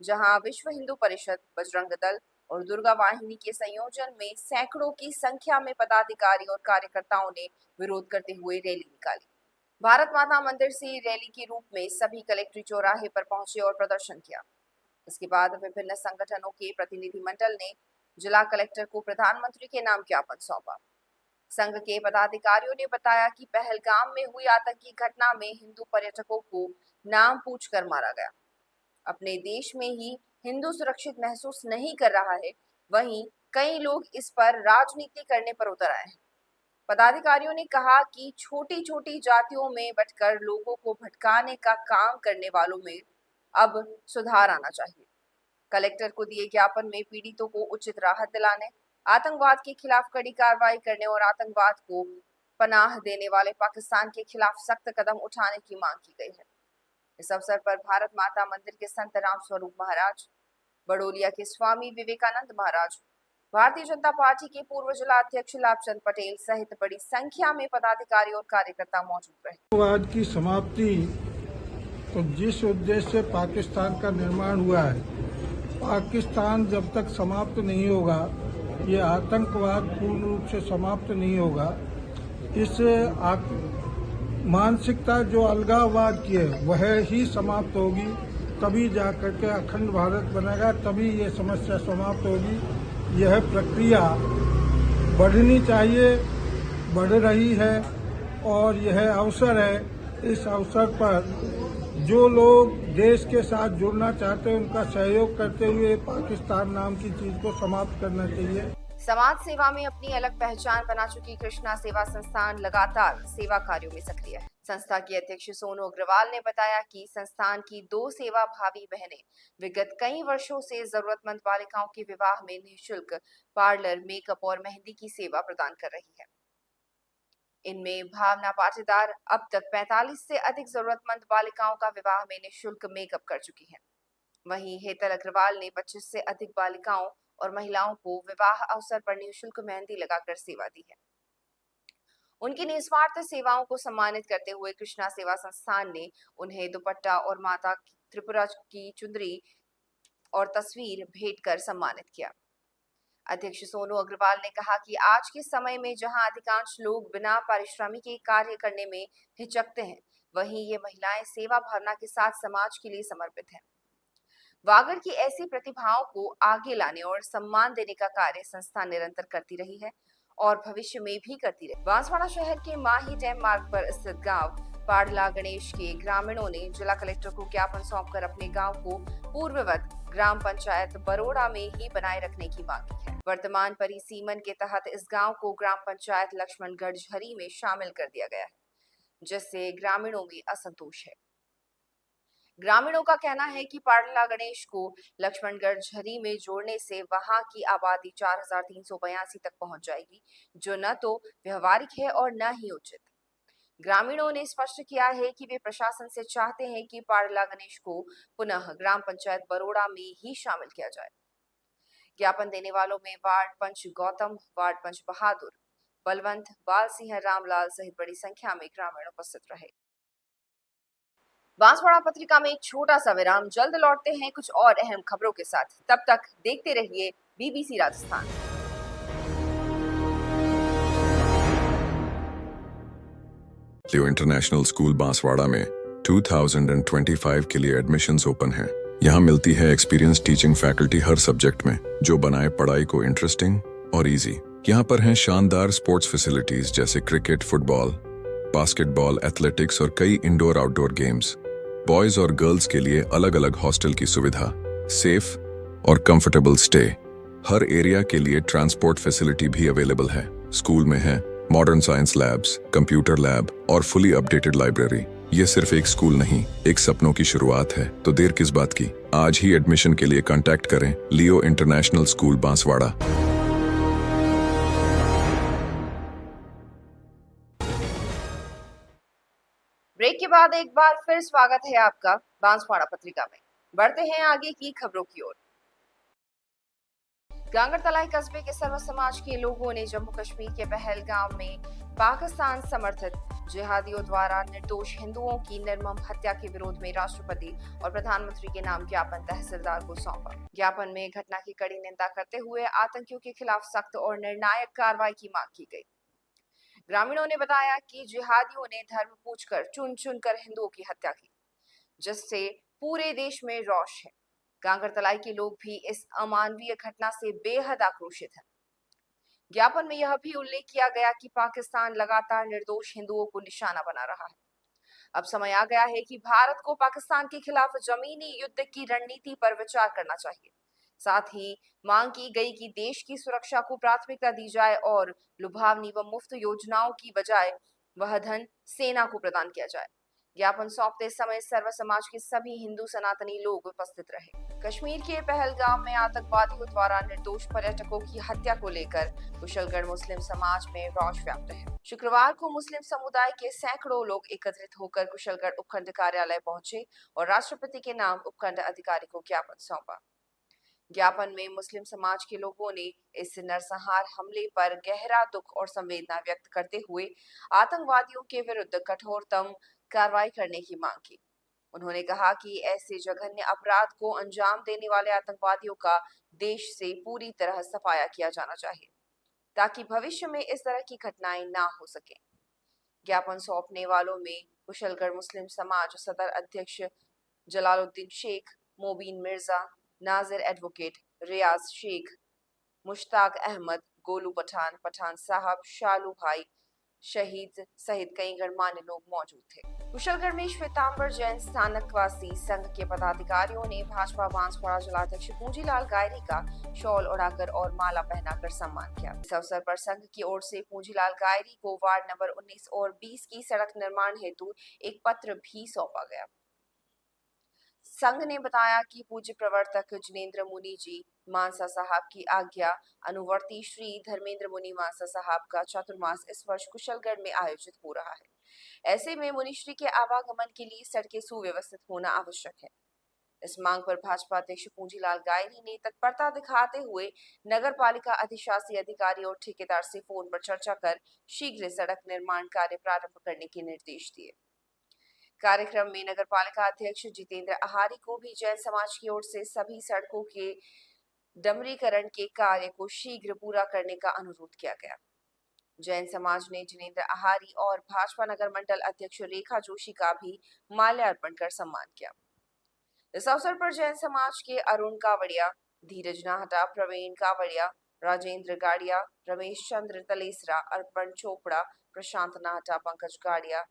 जहां विश्व हिंदू परिषद, बजरंग दल और दुर्गा वाहिनी के संयोजन में सैकड़ों की संख्या में पदाधिकारी और कार्यकर्ताओं ने विरोध करते हुए रैली निकाली। भारत माता मंदिर से रैली के रूप में सभी कलेक्ट्री चौराहे पर पहुंचे और प्रदर्शन किया। इसके बाद विभिन्न संगठनों के प्रतिनिधिमंडल ने जिला कलेक्टर को प्रधानमंत्री के नाम ज्ञापन सौंपा। संघ के पदाधिकारियों ने बताया कि पहलगाम में हुई आतंकी घटना में हिंदू पर्यटकों को नाम पूछकर मारा गया। अपने देश में ही हिंदू सुरक्षित महसूस नहीं कर रहा है, वहीं कई लोग इस पर राजनीति करने पर उतर आए हैं। पदाधिकारियों ने कहा कि छोटी छोटी जातियों में बंटकर लोगों को भटकाने का काम करने वालों में अब सुधार आना चाहिए। कलेक्टर को दिए ज्ञापन में पीड़ितों को उचित राहत दिलाने, आतंकवाद के खिलाफ कड़ी कार्रवाई करने और आतंकवाद को पनाह देने वाले पाकिस्तान के खिलाफ सख्त कदम उठाने की मांग की गई है। इस अवसर पर भारत माता मंदिर के संत राम स्वरूप महाराज, बड़ोलिया के स्वामी विवेकानंद महाराज, भारतीय जनता पार्टी के पूर्व जिला अध्यक्ष लाभचंद पटेल सहित बड़ी संख्या में पदाधिकारी और कार्यकर्ता मौजूद रहे। आतंकवाद की समाप्ति, तो जिस उद्देश्य से पाकिस्तान का निर्माण हुआ है, पाकिस्तान जब तक समाप्त नहीं होगा, ये आतंकवाद पूर्ण रूप से समाप्त नहीं होगा। इस मानसिकता जो अलगाववाद की है वह ही समाप्त होगी, तभी जाकर के अखंड भारत बनेगा, तभी ये समस्या समाप्त होगी। यह प्रक्रिया बढ़नी चाहिए, बढ़ रही है और यह अवसर है। इस अवसर पर जो लोग देश के साथ जुड़ना चाहते हैं उनका सहयोग करते हुए पाकिस्तान नाम की चीज को समाप्त करना चाहिए। समाज सेवा में अपनी अलग पहचान बना चुकी कृष्णा सेवा संस्थान लगातार सेवा कार्यों में सक्रिय है। संस्था की अध्यक्ष सोनू अग्रवाल ने बताया कि संस्थान की 2 सेवा भावी बहनें विगत कई वर्षों से जरूरतमंद बालिकाओं के विवाह में निःशुल्क पार्लर, मेकअप और मेहंदी की सेवा प्रदान कर रही है। इनमें भावना पाटीदार अब तक 45 से अधिक जरूरतमंद बालिकाओं का विवाह में निःशुल्क मेकअप कर चुकी है। वहीं हेतल अग्रवाल ने 25 से अधिक बालिकाओं और महिलाओं को विवाह अवसर पर निःशुल्क मेहंदी लगाकर सेवा दी है। उनकी निस्वार्थ सेवाओं को सम्मानित करते हुए कृष्णा सेवा संस्थान ने उन्हें दुपट्टा और माता त्रिपुरा की चुंदरी और तस्वीर भेंट कर सम्मानित किया। अध्यक्ष सोनू अग्रवाल ने कहा कि आज के समय में जहां अधिकांश लोग बिना पारिश्रमिक कार्य करने में हिचकते हैं, वहीं ये महिलाएं सेवा भावना के साथ समाज के लिए समर्पित हैं। वागड़ की ऐसी प्रतिभाओं को आगे लाने और सम्मान देने का कार्य संस्था निरंतर करती रही है और भविष्य में भी करती रहे। बांसवाड़ा शहर के माही डैम मार्ग पर स्थित गांव पाडला गणेश के ग्रामीणों ने जिला कलेक्टर को ज्ञापन सौंपकर अपने गांव को पूर्ववत ग्राम पंचायत बरोड़ा में ही बनाए रखने की मांग की है। वर्तमान परिसीमन के तहत इस गांव को ग्राम पंचायत लक्ष्मणगढ़ झरी में शामिल कर दिया गया है, जिससे ग्रामीणों में असंतोष है। ग्रामीणों का कहना है कि पाडला गणेश को लक्ष्मणगढ़ झरी में जोड़ने से वहां की आबादी 4382 तक पहुंच जाएगी, जो न तो व्यवहारिक है और न ही उचित। ग्रामीणों ने स्पष्ट किया है कि वे प्रशासन से चाहते हैं कि पाडला गणेश को पुनः ग्राम पंचायत बरोड़ा में ही शामिल किया जाए। ज्ञापन देने वालों में वार्ड पंच गौतम, वार्ड पंच बहादुर, बलवंत, बाल सिंह, रामलाल सहित बड़ी संख्या में ग्रामीण उपस्थित रहे। बांसवाड़ा पत्रिका में एक छोटा सा विराम, जल्द लौटते हैं कुछ और अहम खबरों के साथ। तब तक देखते रहिए बीबीसी राजस्थान। लियो इंटरनेशनल स्कूल बांसवाड़ा में 2025 के लिए एडमिशन्स ओपन हैं। यहाँ मिलती है एक्सपीरियंस टीचिंग फैकल्टी हर सब्जेक्ट में, जो बनाए पढ़ाई को इंटरेस्टिंग और इजी। यहाँ पर हैं शानदार स्पोर्ट्स फैसिलिटीज जैसे क्रिकेट, फुटबॉल, बास्केटबॉल, एथलेटिक्स और कई इंडोर आउटडोर गेम्स। बॉयज और गर्ल्स के लिए अलग अलग हॉस्टल की सुविधा, सेफ और कंफर्टेबल स्टे। हर एरिया के लिए ट्रांसपोर्ट फैसिलिटी भी अवेलेबल है। स्कूल में है modern science labs, computer lab और फुली अपडेटेड लाइब्रेरी। ये सिर्फ एक स्कूल नहीं, एक सपनों की शुरुआत है। तो देर किस बात की, आज ही एडमिशन के लिए कांटेक्ट करें लियो इंटरनेशनल स्कूल बांसवाड़ा। ब्रेक के बाद एक बार फिर स्वागत है आपका बांसवाड़ा पत्रिका में। बढ़ते हैं आगे की खबरों की ओर। गांगड़तलाई कस्बे के सर्व समाज के लोगों ने जम्मू कश्मीर के पहलगाम में पाकिस्तान समर्थित जिहादियों द्वारा निर्दोष हिंदुओं की निर्मम हत्या के विरोध में राष्ट्रपति और प्रधानमंत्री के नाम ज्ञापन तहसीलदार को सौंपा। ज्ञापन में घटना की कड़ी निंदा करते हुए आतंकियों के खिलाफ सख्त और निर्णायक कार्रवाई की मांग की गई। ग्रामीणों ने बताया कि जिहादियों ने धर्म पूछकर चुन चुन कर हिंदुओं की हत्या की, जिससे पूरे देश में रोष है। गांगड़तलाई के लोग भी इस अमानवीय घटना से बेहद आक्रोशित हैं। ज्ञापन में यह भी उल्लेख किया गया कि पाकिस्तान लगातार निर्दोष हिंदुओं को निशाना बना रहा है। अब समय आ गया है कि भारत को पाकिस्तान के खिलाफ जमीनी युद्ध की रणनीति पर विचार करना चाहिए। साथ ही मांग की गई कि देश की सुरक्षा को प्राथमिकता दी जाए और लुभावनी व मुफ्त योजनाओं की बजाय वह धन सेना को प्रदान किया जाए। ज्ञापन सौंपते समय सर्व समाज के सभी हिंदू सनातनी लोग उपस्थित रहे। कश्मीर के पहलगाम में आतंकवादियों द्वारा निर्दोष पर्यटकों की हत्या को लेकर कुशलगढ़ मुस्लिम समाज में रोष व्याप्त है। शुक्रवार को मुस्लिम समुदाय के सैकड़ों लोग एकत्रित होकर कुशलगढ़ उपखंड कार्यालय पहुंचे और राष्ट्रपति के नाम उपखंड अधिकारी को ज्ञापन सौंपा। ज्ञापन में मुस्लिम समाज के लोगों ने इस नरसंहार हमले पर गहरा दुख और संवेदना व्यक्त करते हुए आतंकवादियों के विरुद्ध कठोरतम कार्रवाई करने की मांग की। उन्होंने कहा कि ऐसे जघन्य अपराध को अंजाम देने वाले आतंकवादियों का देश से पूरी तरह सफाया किया जाना चाहिए, ताकि भविष्य में इस तरह की घटनाएं ना हो सके। ज्ञापन सौंपने वालों में कुशलगढ़ मुस्लिम समाज सदर अध्यक्ष जलालुद्दीन शेख, मोबीन मिर्जा, नाजिर एडवोकेट, रियाज शेख, मुश्ताक अहमद, गोलू पठान, पठान साहब, शालू भाई, शहीद सहित कई गणमान्य लोग मौजूद थे। कुशलगढ़ में श्वेतांबर जैन स्थानकवासी संघ के पदाधिकारियों ने भाजपा बांसवाड़ा जिलाध्यक्ष पूंजीलाल गायरी का शॉल उड़ाकर और माला पहनाकर सम्मान किया। इस अवसर पर संघ की ओर से पूंजीलाल गायरी को वार्ड नंबर 19 और 20 की सड़क निर्माण हेतु एक पत्र भी सौंपा गया। संघ ने बताया कि पूज्य प्रवर्तक जिनेंद्र मुनि जी मानसा साहब की आज्ञा अनुवर्ती श्री धर्मेंद्र मुनि मानसा साहब का चातुर्मास इस वर्ष कुशलगढ़ में आयोजित हो रहा है। ऐसे में मुनिश्री के आवागमन के लिए सड़कें सुव्यवस्थित होना आवश्यक है। इस मांग पर भाजपा अध्यक्ष पूंजीलाल गायरी ने तत्परता दिखाते हुए नगर पालिका अधिशासी अधिकारी और ठेकेदार से फोन पर चर्चा कर शीघ्र सड़क निर्माण कार्य प्रारंभ करने के निर्देश दिए। कार्यक्रम में नगर पालिका अध्यक्ष जितेंद्र आहारी को भी जैन समाज की ओर से सभी सड़कों के डमरीकरण के कार्य को शीघ्र पूरा करने का अनुरोध किया गया। जैन समाज ने जिनेंद्र आहारी और भाजपा नगर मंडल अध्यक्ष रेखा जोशी का भी माल्यार्पण कर सम्मान किया। इस अवसर पर जैन समाज के अरुण कावड़िया, धीरज नाहटा, प्रवीण कावड़िया, राजेंद्र गाड़िया, रमेश चंद्र तलेसरा, अर्पण चोपड़ा, प्रशांत नाहटा, पंकज गाड़िया,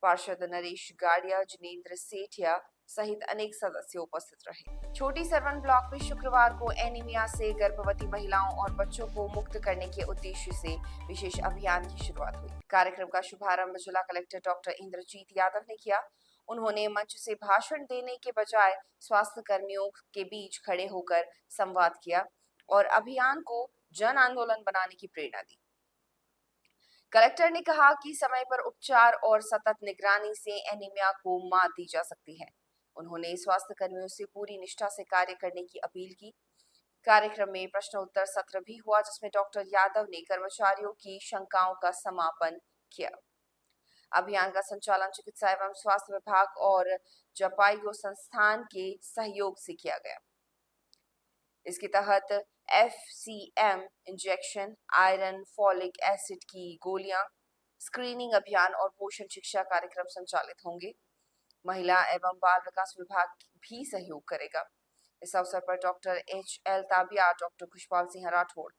पार्षद नरेश गाड़िया, जिनेंद्र सेठिया सहित अनेक सदस्य उपस्थित रहे। छोटी सरवन ब्लॉक में शुक्रवार को एनीमिया से गर्भवती महिलाओं और बच्चों को मुक्त करने के उद्देश्य से विशेष अभियान की शुरुआत हुई। कार्यक्रम का शुभारंभ जिला कलेक्टर डॉक्टर इंद्रजीत यादव ने किया। उन्होंने मंच से भाषण देने के बजाय स्वास्थ्य कर्मियों के बीच खड़े होकर संवाद किया और अभियान को जन आंदोलन बनाने की प्रेरणा दी। कलेक्टर ने कहा कि समय पर उपचार और सतत निगरानी से एनीमिया को मात दी जा सकती है। उन्होंने स्वास्थ्य कर्मियों से पूरी निष्ठा से कार्य करने की अपील की। कार्यक्रम में प्रश्नोत्तर सत्र भी हुआ, जिसमें डॉक्टर यादव ने कर्मचारियों की शंकाओं का समापन किया। अभियान का संचालन चिकित्सा एवं स्वास्थ्य विभाग और जपाइगो संस्थान के सहयोग से किया गया। इसके तहत FCM injection, iron, folic acid की गोलियां, स्क्रीनिंग अभियान और पोषण शिक्षा कार्यक्रम संचालित होंगे। महिला एवं बाल विकास विभाग भी सहयोग करेगा। इस अवसर पर doctor HL Tabiya, doctor Khushpal Singh Rathore,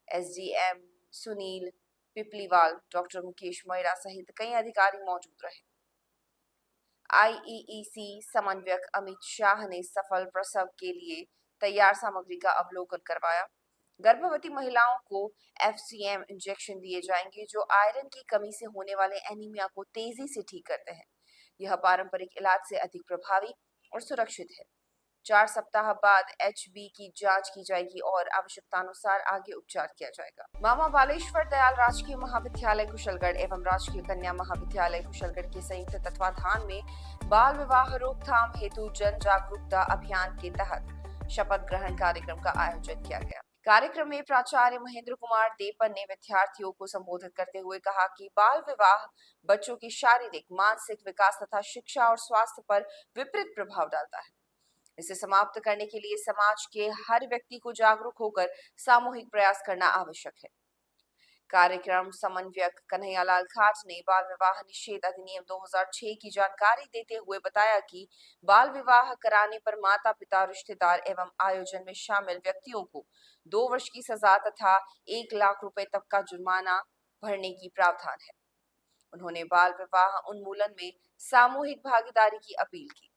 SDM Sunil Pipliwal, doctor Mukesh Maira सहित कई अधिकारी मौजूद रहे। IEEC समन्वयक अमित शाह ने सफल प्रसव के लिए तैयार सामग्री का अवलोकन करवाया। गर्भवती महिलाओं को FCM इंजेक्शन दिए जाएंगे, जो आयरन की कमी से होने वाले एनीमिया को तेजी से ठीक करते हैं। यह पारंपरिक इलाज से अधिक प्रभावी और सुरक्षित है। 4 सप्ताह बाद HB की जांच की जाएगी और आवश्यकतानुसार आगे उपचार किया जाएगा। मामा बालेश्वर दयाल राजकीय महाविद्यालय कुशलगढ़ एवं राजकीय कन्या महाविद्यालय कुशलगढ़ के संयुक्त तत्वाधान में बाल विवाह रोकथाम हेतु जन जागरूकता अभियान के तहत शपथ ग्रहण कार्यक्रम का आयोजन किया गया। कार्यक्रम में प्राचार्य महेंद्र कुमार देपन ने विद्यार्थियों को संबोधित करते हुए कहा कि बाल विवाह बच्चों के शारीरिक, मानसिक विकास तथा शिक्षा और स्वास्थ्य पर विपरीत प्रभाव डालता है। इसे समाप्त करने के लिए समाज के हर व्यक्ति को जागरूक होकर सामूहिक प्रयास करना आवश्यक है। कार्यक्रम समन्वयक कन्हैयालाल खाट ने बाल विवाह निषेध अधिनियम 2006 की जानकारी देते हुए बताया कि बाल विवाह कराने पर माता पिता, रिश्तेदार एवं आयोजन में शामिल व्यक्तियों को 2 वर्ष की सजा तथा 1 लाख रुपए तक का जुर्माना भरने की प्रावधान है। उन्होंने बाल विवाह उन्मूलन में सामूहिक भागीदारी की अपील की।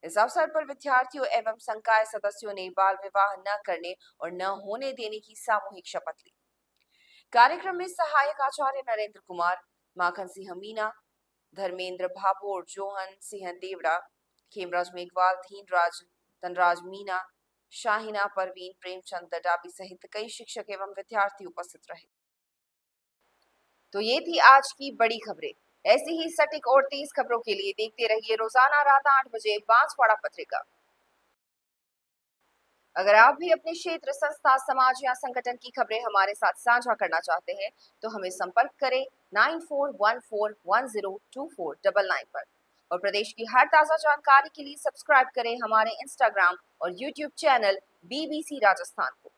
इस अवसर पर विद्यार्थियों एवं संकाय सदस्यों ने बाल विवाह न करने और न होने देने की सामूहिक शपथ ली। कार्यक्रम में सहायक आचार्य नरेंद्र कुमार, माखन सिंह मीना, धर्मेंद्र भाभोर, जोहन सिंह देवड़ा, खेमराज मेघवाल, धीनराज, धनराज मीना, शाहिना परवीन, प्रेमचंद डाबी सहित कई शिक्षक एवं विद्यार्थी उपस्थित रहे। तो ये थी आज की बड़ी खबरें। ऐसी ही सटीक और तेज खबरों के लिए देखते रहिए रोजाना रात 8 बजे बांसवाड़ा पत्रिका। अगर आप भी अपने क्षेत्र, संस्था, समाज या संगठन की खबरें हमारे साथ साझा करना चाहते हैं तो हमें संपर्क करें 9414102499 पर और प्रदेश की हर ताजा जानकारी के लिए सब्सक्राइब करें हमारे इंस्टाग्राम और यूट्यूब चैनल BBC राजस्थान को।